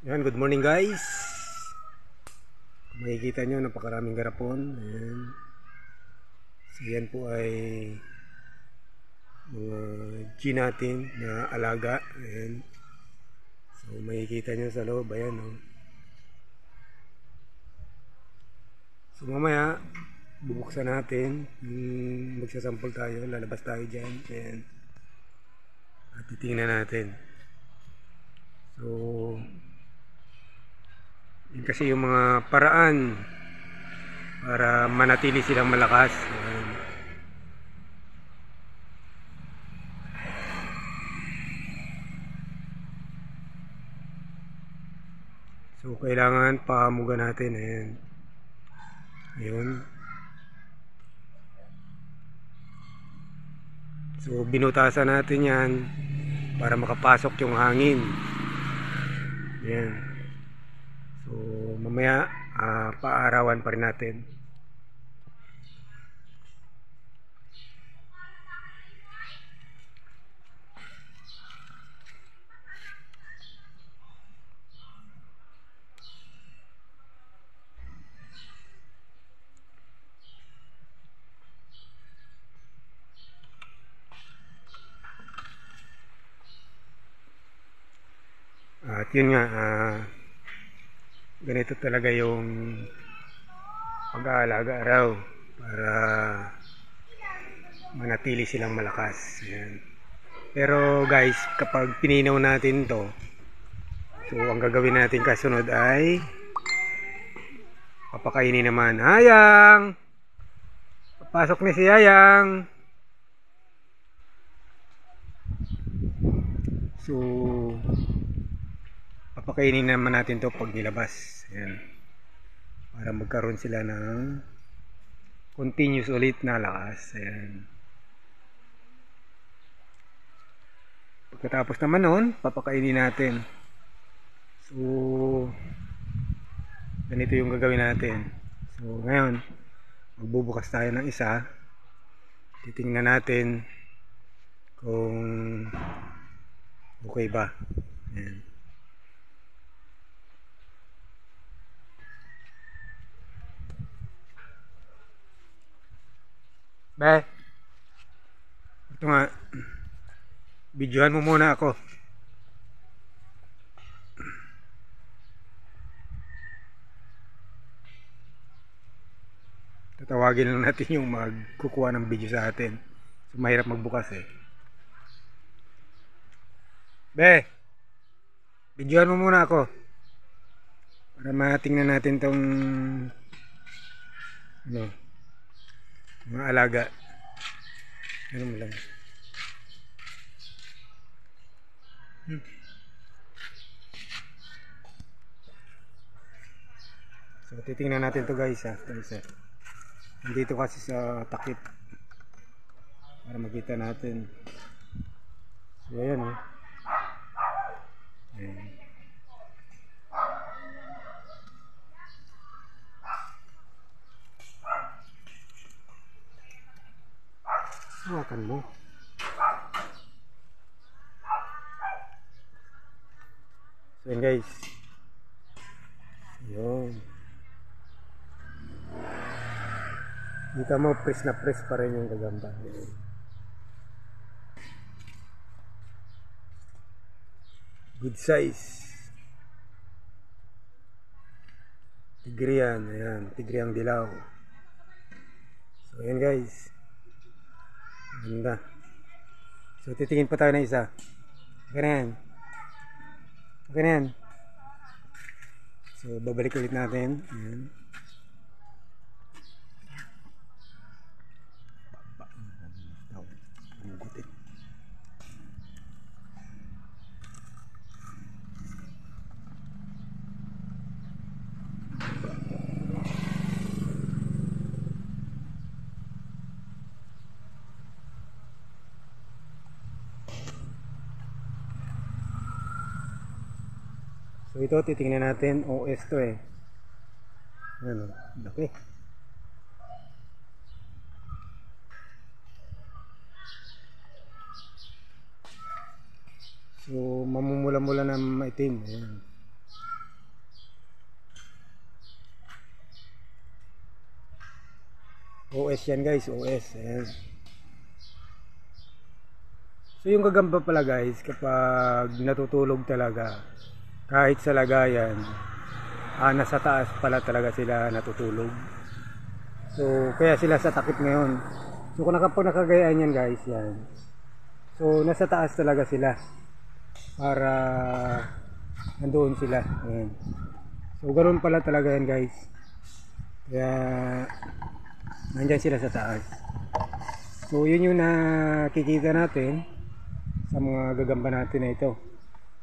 Yan, good morning guys. Kung makikita nyo, napakaraming garapon. Ayan. So yan po ay mga G natin na alaga. Ayan. So makikita nyo sa loob. Ayan, oh. So mamaya, bubuksan natin. Magsasample tayo. Lalabas tayo dyan. Ayan. At titingnan natin. So yun kasi yung mga paraan para manatili silang malakas. Ayan. So kailangan pahamugan natin. Ayan. Ayun. So binutasan natin yan para makapasok yung hangin. Ayan. So mamaya paarawan pa rin natin. At yun nga, ganito talaga yung pag-aalaga raw para manatili silang malakas. Ayan. Pero guys, kapag pininaw natin to, so ang gagawin natin kasunod ay papakainin naman. Hayang! Papasok ni si Hayang! So papakainin naman natin to pag nilabas. Ayan. Para magkaroon sila ng continuous ulit na lakas. Ayan. Pagkatapos naman nun, papakainin natin. So ganito yung gagawin natin. So ngayon, magbubukas tayo ng isa. Titingnan natin kung okay ba. Ayan. Be, ito nga, videohan mo muna ako. Tatawagin lang natin yung magkukuha ng video sa atin. So mahirap magbukas eh. Be, videohan mo muna ako para matingnan natin tong ano, mga alaga. Ano mo lang. So titingnan natin to guys ha. Nandito kasi sa takip para makita natin. So ayan oh. Ayan. Hawakan mo. So yun guys. Yun. Dito mo press na press pa rin yung gagamba. Good size. Tigrian. Ayan. Tigriang dilaw. So ayan guys. Ganda. So titingin pa tayo ng isa. Okay na yan. Okay na yan. So babalik ulit natin. Ayan. So ito titingnan natin OS to eh. Ano, laki. So mamumula-mula na maitim. Ayan. OS yan guys, OS. Ayan. So yung gagamba pala guys, kapag natutulog talaga, kahit sa lagayan, nasa taas pala talaga sila natutulog. So kaya sila sa takip ngayon. So kung nakagayaan yan guys, yan. So nasa taas talaga sila para nandoon sila. Ayan. So ganoon pala talaga yan guys. Kaya nandyan sila sa taas. So yun yung nakikita natin sa mga gagamba natin na ito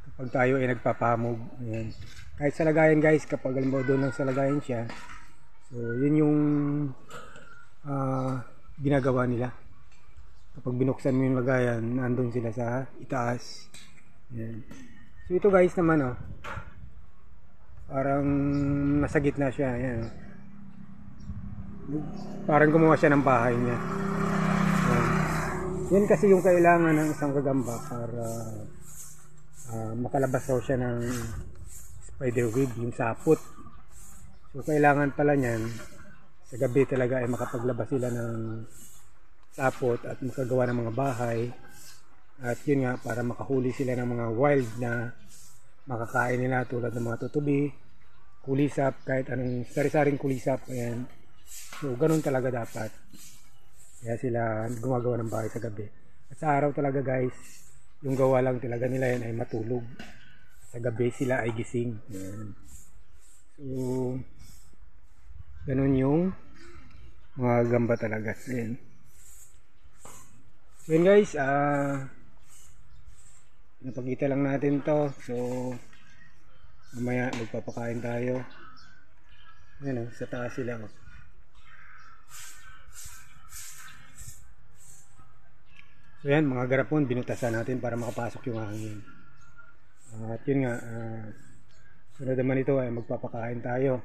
kapag tayo ay nagpapamog. Ayan. Kahit sa lagayan guys, kapag alam mo doon lang sa lagayan siya, so yun yung ginagawa nila. Kapag binuksan mo yung lagayan, nandun sila sa itaas. Ayan. So ito guys naman parang nasa gitna siya. Ayan. Parang gumawa siya ng bahay niya. Ayan. Yan kasi yung kailangan ng isang gagamba para makalabas raw siya ng spider web, yung sapot. So kailangan pala niyan sa gabi talaga ay makapaglabas sila ng sapot at makagawa ng mga bahay. At yun nga, para makahuli sila ng mga wild na makakain nila tulad ng mga tutubi, kulisap, kahit anong sari-saring kulisap. Ayan. So ganun talaga dapat. Kaya sila gumagawa ng bahay sa gabi. At sa araw talaga guys, yung gawa lang talaga nila yan ay matulog. Sa gabi sila ay gising. Ayan. So ganun yung mga gamba talaga. Ayan. So yun guys, napakita lang natin to. So mamaya magpapakain tayo. Ayan sa taas sila. So yan, mga garapon, binutasan natin para makapasok yung hangin. At yun nga, sunod naman ito ay magpapakain tayo.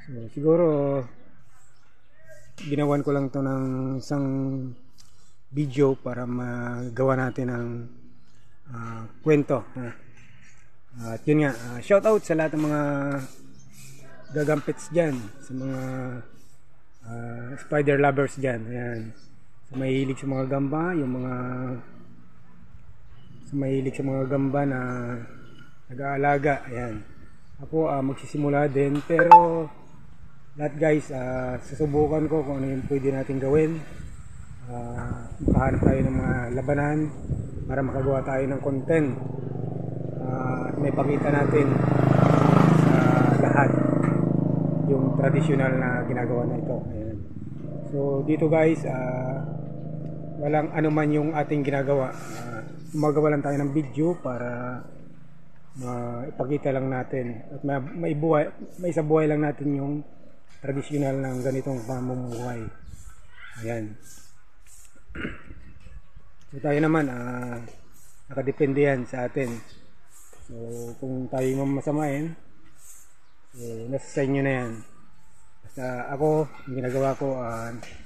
So siguro ginawan ko lang to ng isang video para magawa natin ng kwento. At yun nga, shout out sa lahat ng mga gagampits dyan, sa mga spider lovers dyan. Ayan. Sa mahilig sa mga gamba, yung mga mahilig sa mga gamba na nag-aalaga. Ayan. Ako magsisimula din, pero lahat guys, susubukan ko kung ano yung pwede natin gawin. Makahanap tayo ng mga labanan para makagawa tayo ng content at may pakita natin sa lahat yung traditional na ginagawa na ito. Ayan. So dito guys, walang anuman yung ating ginagawa. Magawa lang tayo ng video para maipakita lang natin at maisabuhay lang natin yung traditional ng ganitong pamumuhay. Ayan. So tayo naman nakadepende yan sa atin. So kung tayo mamasamain, nasa sa inyo na yan. Basta ako, yung ginagawa ko,